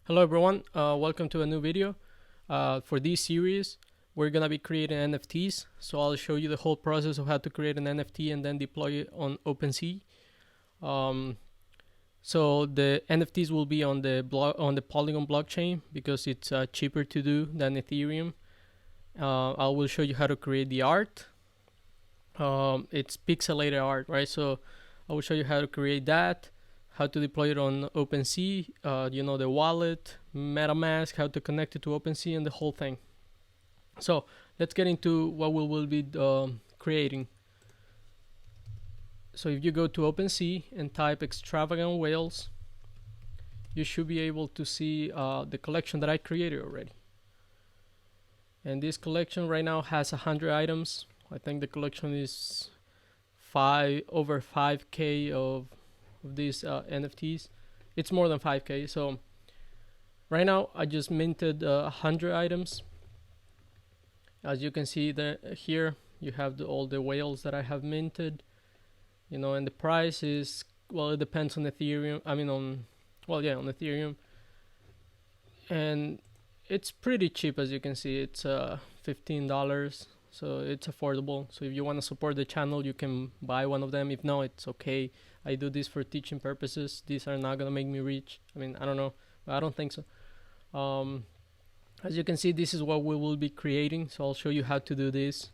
Hello everyone, welcome to a new video. For this series, we're gonna be creating NFTs. So I'll show you the whole process of how to create an NFT and then deploy it on OpenSea. So the NFTs will be on the Polygon blockchain because it's cheaper to do than Ethereum. I will show you how to create the art. It's pixelated art, right? So I will show you how to create that, how to deploy it on OpenSea, the wallet, MetaMask, how to connect it to OpenSea, and the whole thing. So let's get into what we will be creating. So if you go to OpenSea and type extravagant whales, you should be able to see the collection that I created already. And this collection right now has 100 items. I think the collection is over 5k of these NFTs. It's more than 5k. So right now I just minted 100 items. As you can see here you have all the whales that I have minted, and the price is, well, it depends on Ethereum. On Ethereum, and it's pretty cheap. As you can see, it's $15, so it's affordable. So if you want to support the channel, you can buy one of them. If no, it's okay. I do this for teaching purposes. These are not gonna make me rich. I don't know, but I don't think so. As you can see, this is what we will be creating. So I'll show you how to do this,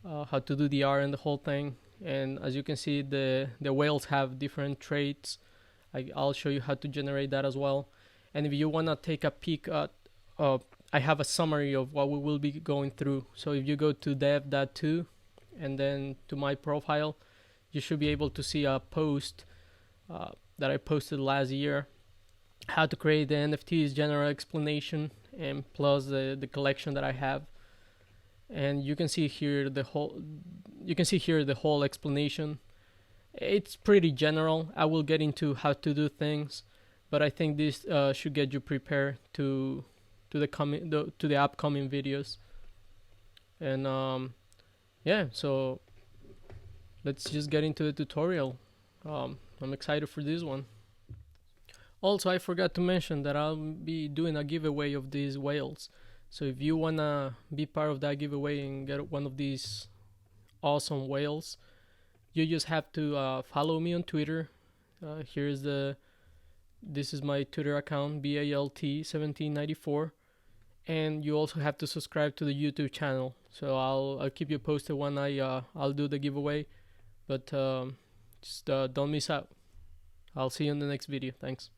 how to do the art and the whole thing. And as you can see, the whales have different traits. I'll show you how to generate that as well. And if you wanna take a peek at, I have a summary of what we will be going through. So if you go to Dev.to and then to my profile, you should be able to see a post that I posted last year, how to create the NFTs, general explanation, and plus the collection that I have. And you can see here the whole explanation. It's pretty general. I will get into how to do things, but I think this should get you prepared to the upcoming videos. And so let's just get into the tutorial. I'm excited for this one. Also, I forgot to mention that I'll be doing a giveaway of these whales. So if you wanna be part of that giveaway and get one of these awesome whales, you just have to follow me on Twitter. This is my Twitter account, BALT1794, and you also have to subscribe to the YouTube channel. So I'll keep you posted when I'll do the giveaway, but just don't miss out. I'll see you in the next video. Thanks.